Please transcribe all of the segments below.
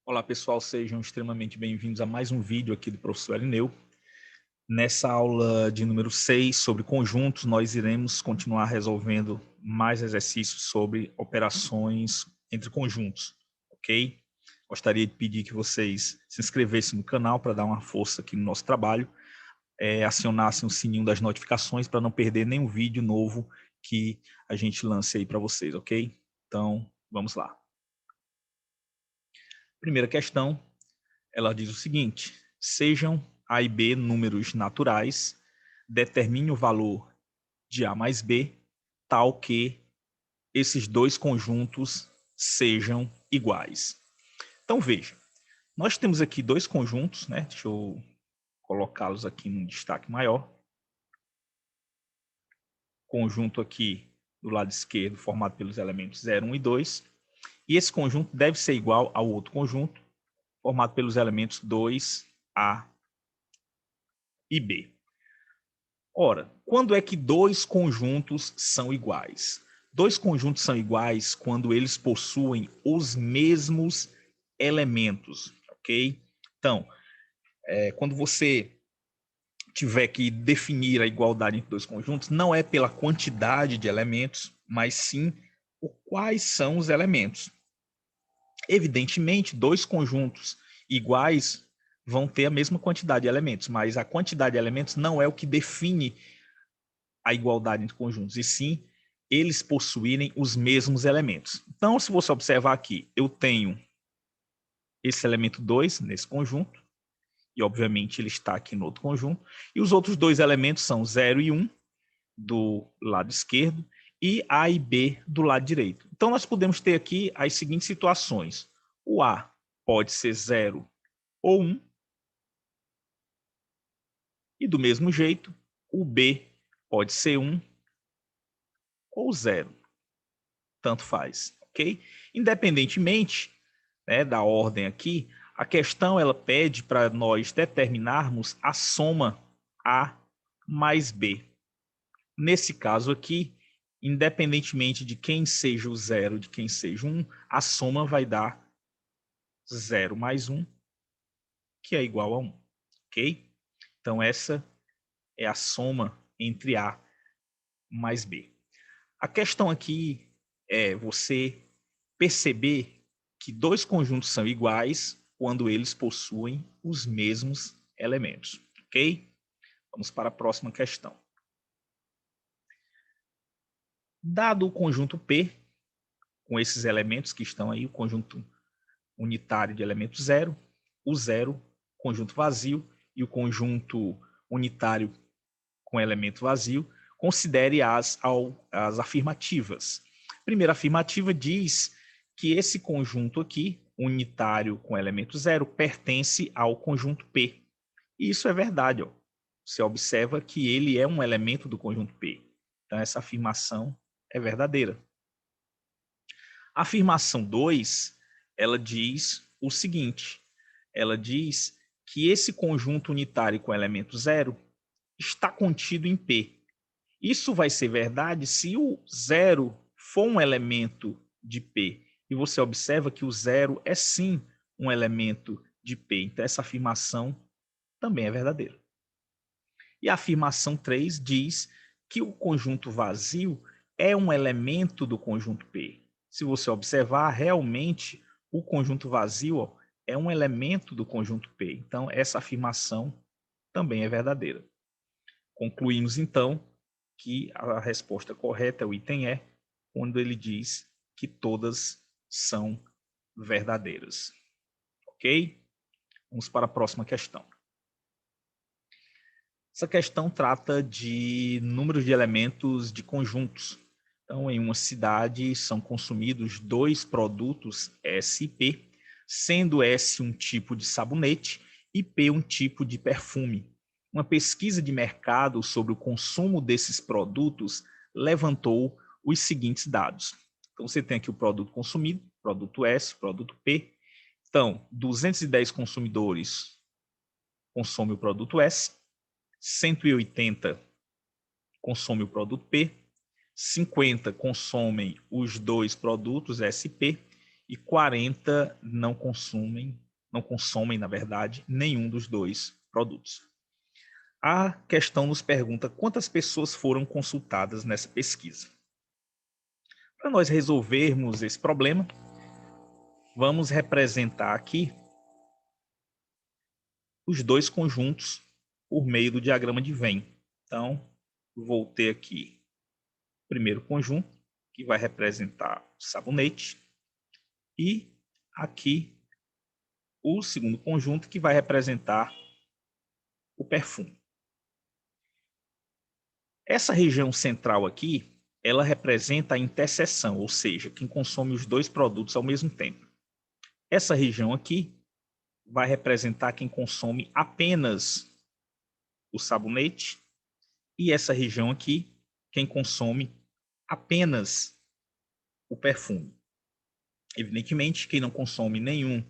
Olá pessoal, sejam extremamente bem-vindos a mais um vídeo aqui do professor Elineu. Nessa aula de número 6 sobre conjuntos, nós iremos continuar resolvendo mais exercícios sobre operações entre conjuntos, ok? Gostaria de pedir que vocês se inscrevessem no canal para dar uma força aqui no nosso trabalho, acionassem o sininho das notificações para não perder nenhum vídeo novo que a gente lance aí para vocês, ok? Então, vamos lá. Primeira questão. Ela diz o seguinte: sejam A e B números naturais, determine o valor de A mais B, tal que esses dois conjuntos sejam iguais. Então, veja, nós temos aqui dois conjuntos, né? Deixa eu colocá-los aqui num destaque maior. Conjunto aqui do lado esquerdo, formado pelos elementos 0, 1 e 2. E esse conjunto deve ser igual ao outro conjunto, formado pelos elementos 2, A e B. Ora, quando é que dois conjuntos são iguais? Dois conjuntos são iguais quando eles possuem os mesmos elementos, ok? Então, quando você tiver que definir a igualdade entre dois conjuntos, não é pela quantidade de elementos, mas sim por quais são os elementos. Evidentemente, dois conjuntos iguais vão ter a mesma quantidade de elementos, mas a quantidade de elementos não é o que define a igualdade entre conjuntos, e sim eles possuírem os mesmos elementos. Então, se você observar aqui, eu tenho esse elemento 2 nesse conjunto, e obviamente ele está aqui no outro conjunto, e os outros dois elementos são 0 e 1 do lado esquerdo e A e B do lado direito. Então, nós podemos ter aqui as seguintes situações. O A pode ser 0 ou 1, e do mesmo jeito, o B pode ser 1 ou 0. Tanto faz, ok? Independentemente, né, da ordem aqui, a questão ela pede para nós determinarmos a soma A mais B. Nesse caso aqui, independentemente de quem seja o 0, de quem seja o 1, a soma vai dar 0 mais 1, que é igual a 1, ok? Então essa é a soma entre A mais B. A questão aqui é você perceber que dois conjuntos são iguais quando eles possuem os mesmos elementos, ok? Vamos para a próxima questão. Dado o conjunto P, com esses elementos que estão aí, o conjunto unitário de elemento 0, o 0, conjunto vazio, e o conjunto unitário com elemento vazio, considere as afirmativas. A primeira afirmativa diz que esse conjunto aqui, unitário com elemento 0, pertence ao conjunto P. E isso é verdade. Ó. Você observa que ele é um elemento do conjunto P. Então, essa afirmação é verdadeira. A afirmação 2, ela diz o seguinte, ela diz que esse conjunto unitário com elemento 0 está contido em P. Isso vai ser verdade se o 0 for um elemento de P. E você observa que o 0 é sim um elemento de P. Então, essa afirmação também é verdadeira. E a afirmação 3 diz que o conjunto vazio é um elemento do conjunto P. Se você observar, realmente o conjunto vazio é um elemento do conjunto P. Então, essa afirmação também é verdadeira. Concluímos, então, que a resposta correta é o item E, quando ele diz que todas são verdadeiras. Ok? Vamos para a próxima questão. Essa questão trata de número de elementos de conjuntos. Então, em uma cidade, são consumidos dois produtos S e P, sendo S um tipo de sabonete e P um tipo de perfume. Uma pesquisa de mercado sobre o consumo desses produtos levantou os seguintes dados. Então, você tem aqui o produto consumido, produto S, produto P. Então, 210 consumidores consomem o produto S, 180 consomem o produto P, 50 consomem os dois produtos SP e 40 não consomem, na verdade, nenhum dos dois produtos. A questão nos pergunta quantas pessoas foram consultadas nessa pesquisa. Para nós resolvermos esse problema, vamos representar aqui os dois conjuntos por meio do diagrama de Venn. Então, vou ter aqui o primeiro conjunto, que vai representar o sabonete, e aqui o segundo conjunto, que vai representar o perfume. Essa região central aqui, ela representa a interseção, ou seja, quem consome os dois produtos ao mesmo tempo. Essa região aqui vai representar quem consome apenas o sabonete, e essa região aqui, quem consome apenas o perfume. Evidentemente, quem não consome nenhum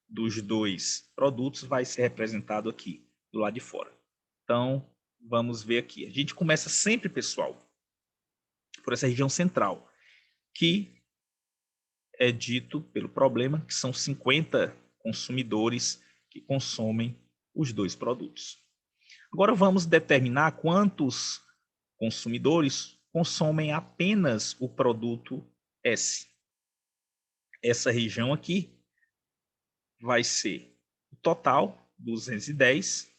dos dois produtos vai ser representado aqui, do lado de fora. Então, vamos ver aqui. A gente começa sempre, pessoal, por essa região central, que é dito pelo problema que são 50 consumidores que consomem os dois produtos. Agora vamos determinar quantos consumidores consomem apenas o produto S. Essa região aqui vai ser o total, 210,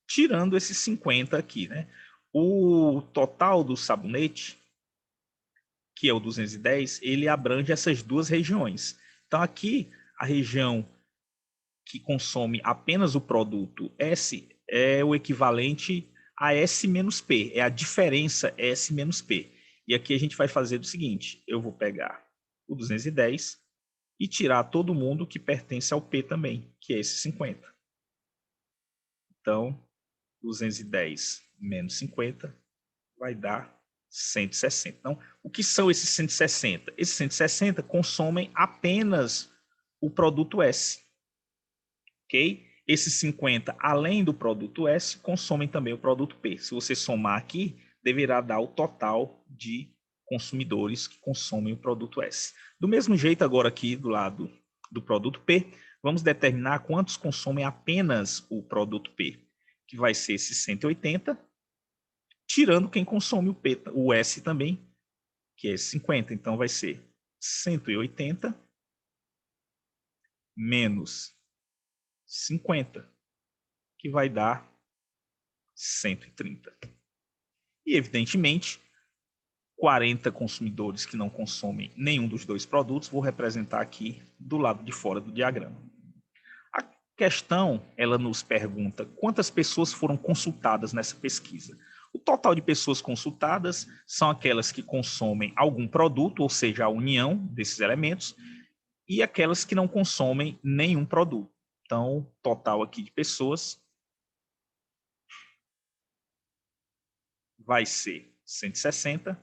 tirando esses 50 aqui, né? O total do sabonete, que é o 210, ele abrange essas duas regiões. Então aqui, a região que consome apenas o produto S é o equivalente a S menos P, é a diferença S menos P. E aqui a gente vai fazer o seguinte, eu vou pegar o 210 e tirar todo mundo que pertence ao P também, que é esse 50. Então, 210 menos 50 vai dar 160. Então, o que são esses 160? Esses 160 consomem apenas o produto S. Ok? Esses 50, além do produto S, consomem também o produto P. Se você somar aqui, deverá dar o total de consumidores que consomem o produto S. Do mesmo jeito, agora aqui do lado do produto P, vamos determinar quantos consomem apenas o produto P, que vai ser esses 180, tirando quem consome o S também, que é esse 50. Então, vai ser 180 menos 50, que vai dar 130. E, evidentemente, 40 consumidores que não consomem nenhum dos dois produtos, vou representar aqui do lado de fora do diagrama. A questão, ela nos pergunta quantas pessoas foram consultadas nessa pesquisa. O total de pessoas consultadas são aquelas que consomem algum produto, ou seja, a união desses elementos, e aquelas que não consomem nenhum produto. Então, total aqui de pessoas vai ser 160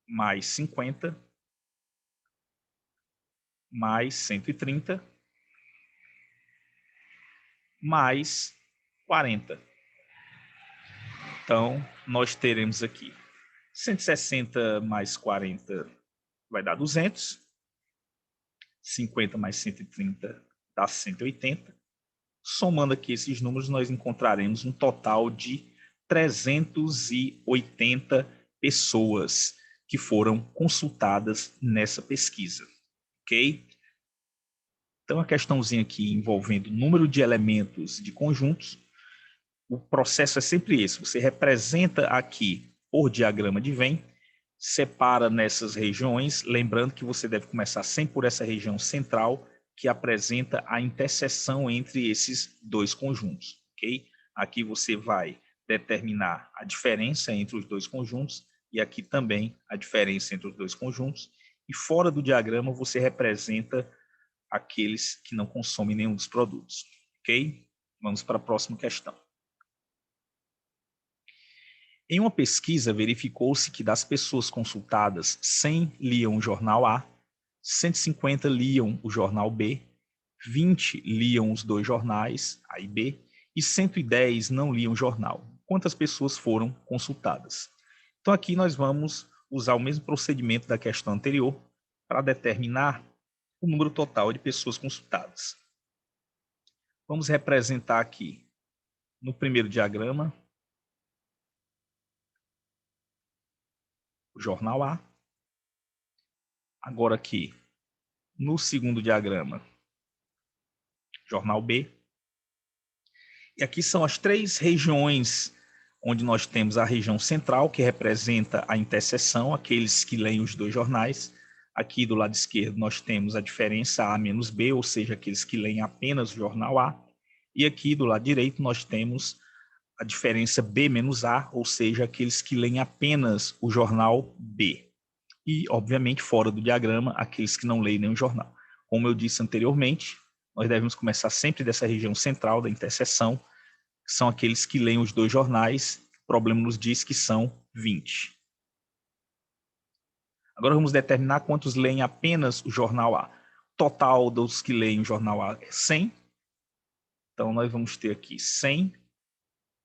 mais 50 mais 130 mais 40. Então, nós teremos aqui 160 mais 40 vai dar 200. 50 mais 130 dá 180. Somando aqui esses números, nós encontraremos um total de 380 pessoas que foram consultadas nessa pesquisa. Ok? Então, a questãozinha aqui envolvendo o número de elementos de conjuntos, o processo é sempre esse. Você representa aqui por diagrama de Venn, separa nessas regiões, lembrando que você deve começar sempre por essa região central, que apresenta a interseção entre esses dois conjuntos. Ok? Aqui você vai determinar a diferença entre os dois conjuntos e aqui também a diferença entre os dois conjuntos. E fora do diagrama você representa aqueles que não consomem nenhum dos produtos. Ok? Vamos para a próxima questão. Em uma pesquisa, verificou-se que das pessoas consultadas, 100 liam o jornal A, 150 liam o jornal B, 20 liam os dois jornais, A e B, e 110 não liam o jornal. Quantas pessoas foram consultadas? Então, aqui nós vamos usar o mesmo procedimento da questão anterior para determinar o número total de pessoas consultadas. Vamos representar aqui no primeiro diagrama o jornal A. Agora aqui no segundo diagrama, jornal B. E aqui são as três regiões onde nós temos a região central, que representa a interseção, aqueles que leem os dois jornais. Aqui do lado esquerdo nós temos a diferença A menos B, ou seja, aqueles que leem apenas o jornal A. E aqui do lado direito nós temos a diferença B menos A, ou seja, aqueles que leem apenas o jornal B. E, obviamente, fora do diagrama, aqueles que não leem nenhum jornal. Como eu disse anteriormente, nós devemos começar sempre dessa região central da interseção, que são aqueles que leem os dois jornais. O problema nos diz que são 20. Agora vamos determinar quantos leem apenas o jornal A. O total dos que leem o jornal A é 100. Então, nós vamos ter aqui 100,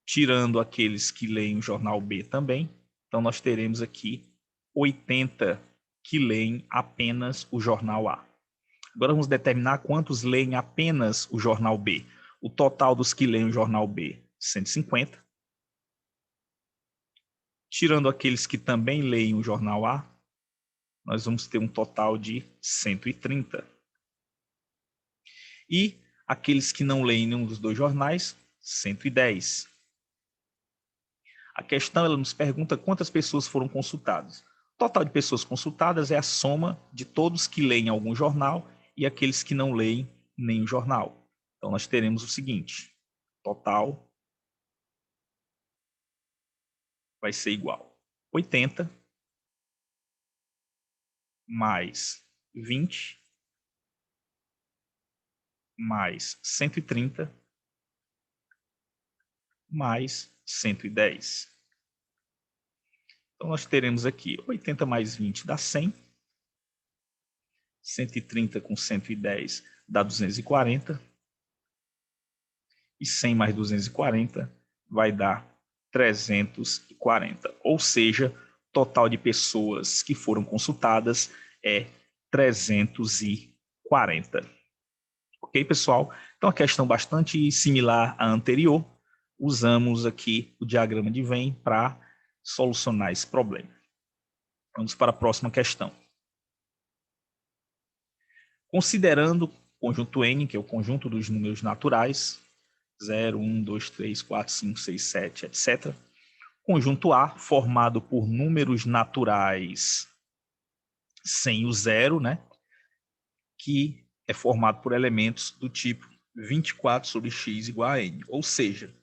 tirando aqueles que leem o jornal B também. Então, nós teremos aqui 80 que leem apenas o jornal A. Agora vamos determinar quantos leem apenas o jornal B. O total dos que leem o jornal B, 150. Tirando aqueles que também leem o jornal A, nós vamos ter um total de 130. E aqueles que não leem nenhum dos dois jornais, 110. A questão ela nos pergunta quantas pessoas foram consultadas. O total de pessoas consultadas é a soma de todos que leem algum jornal e aqueles que não leem nenhum jornal. Então, nós teremos o seguinte: total vai ser igual a 80 mais 20 mais 130 mais 110. Então, nós teremos aqui 80 mais 20 dá 100. 130 com 110 dá 240. E 100 mais 240 vai dar 340. Ou seja, o total de pessoas que foram consultadas é 340. Ok, pessoal? Então, a questão bastante similar à anterior. Usamos aqui o diagrama de Venn para solucionar esse problema. Vamos para a próxima questão. Considerando o conjunto N, que é o conjunto dos números naturais, 0, 1, 2, 3, 4, 5, 6, 7, etc. Conjunto A, formado por números naturais sem o zero, né? Que é formado por elementos do tipo 24 sobre x igual a n. Ou seja,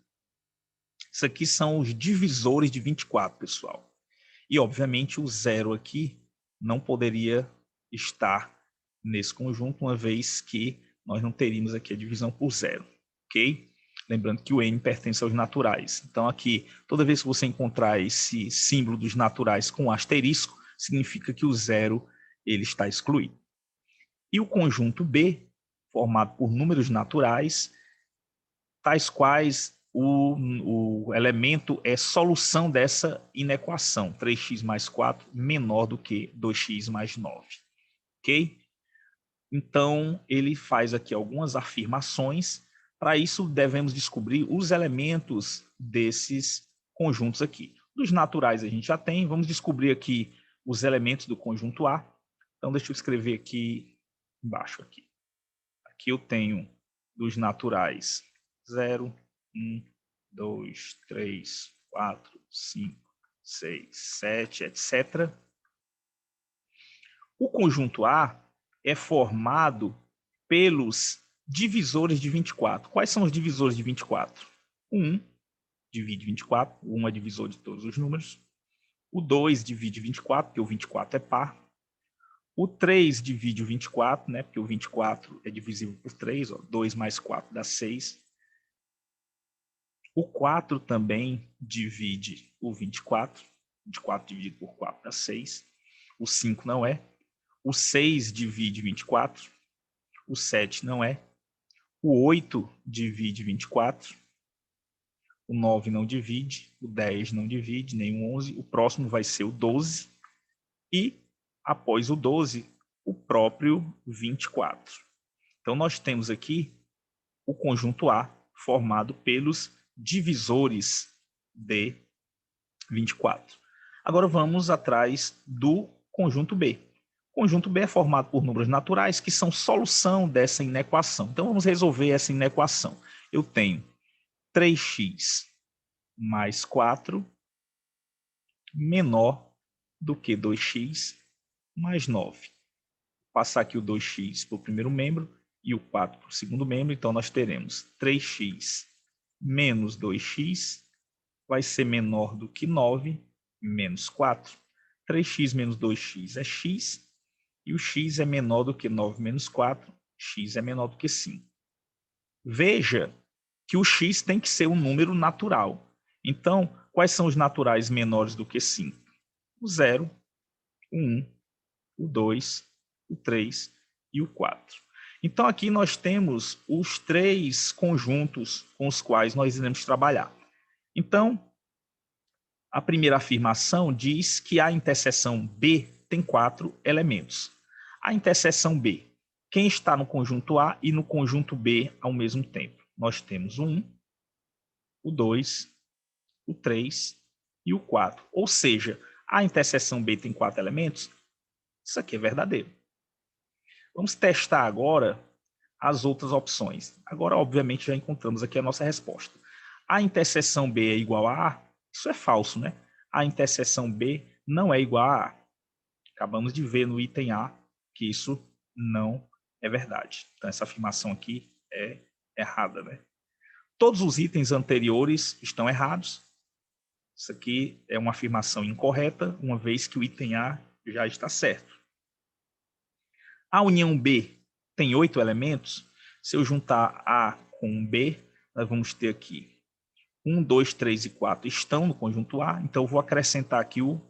isso aqui são os divisores de 24, pessoal. E, obviamente, o zero aqui não poderia estar nesse conjunto, uma vez que nós não teríamos aqui a divisão por zero, ok? Lembrando que o n pertence aos naturais. Então, aqui, toda vez que você encontrar esse símbolo dos naturais com asterisco, significa que o zero ele está excluído. E o conjunto B, formado por números naturais, tais quais o elemento é solução dessa inequação, 3x mais 4 menor do que 2x mais 9. Ok? Então, ele faz aqui algumas afirmações. Para isso, devemos descobrir os elementos desses conjuntos aqui. Dos naturais a gente já tem, vamos descobrir aqui os elementos do conjunto A. Então, deixa eu escrever aqui embaixo. Aqui eu tenho dos naturais 0, 1, 2, 3, 4, 5, 6, 7, etc. O conjunto A é formado pelos divisores de 24. Quais são os divisores de 24? O 1 divide 24, o 1 é divisor de todos os números. O 2 divide 24, porque o 24 é par. O 3 divide o 24, né, porque o 24 é divisível por 3, ó, 2 mais 4 dá 6. O 4 também divide o 24. 24 dividido por 4 dá 6. O 5 não é. O 6 divide 24. O 7 não é. O 8 divide 24. O 9 não divide. O 10 não divide, nem o 11. O próximo vai ser o 12. e, após o 12, o próprio 24. Então, nós temos aqui o conjunto A formado pelos divisores de 24. Agora vamos atrás do conjunto B. O conjunto B é formado por números naturais que são solução dessa inequação. Então vamos resolver essa inequação. Eu tenho 3x mais 4 menor do que 2x mais 9. Vou passar aqui o 2x para o primeiro membro e o 4 para o segundo membro. Então nós teremos 3x menos 2x vai ser menor do que 9 menos 4. 3x menos 2x é x, e o x é menor do que 9 menos 4, x é menor do que 5. Veja que o x tem que ser um número natural. Então, quais são os naturais menores do que 5? O 0, o 1, o 2, o 3 e o 4. Então, aqui nós temos os 3 conjuntos com os quais nós iremos trabalhar. Então, a primeira afirmação diz que a interseção B tem 4 elementos. A interseção B, quem está no conjunto A e no conjunto B ao mesmo tempo? Nós temos o 1, o 2, o 3 e o 4. Ou seja, a interseção B tem 4 elementos? Isso aqui é verdadeiro. Vamos testar agora as outras opções. Agora, obviamente, já encontramos aqui a nossa resposta. A interseção B é igual a A? Isso é falso, né? A interseção B não é igual a A. Acabamos de ver no item A que isso não é verdade. Então, essa afirmação aqui é errada, né? Todos os itens anteriores estão errados. Isso aqui é uma afirmação incorreta, uma vez que o item A já está certo. A união B tem 8 elementos. Se eu juntar A com B, nós vamos ter aqui 1, 2, 3 e 4 estão no conjunto A, então eu vou acrescentar aqui o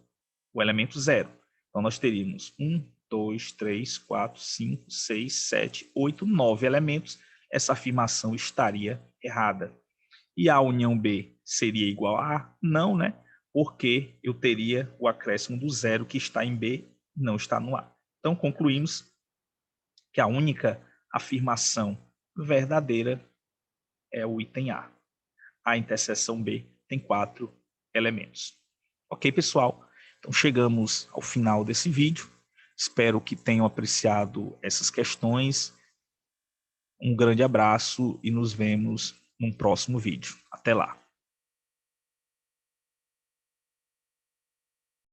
elemento 0. Então nós teríamos 1, 2, 3, 4, 5, 6, 7, 8, 9 elementos. Essa afirmação estaria errada. E a união B seria igual a A? Não, né? Porque eu teria o acréscimo do 0 que está em B e não está no A. Então concluímos que a única afirmação verdadeira é o item A. A interseção B tem 4 elementos. Ok, pessoal? Então chegamos ao final desse vídeo. Espero que tenham apreciado essas questões. Um grande abraço e nos vemos num próximo vídeo. Até lá!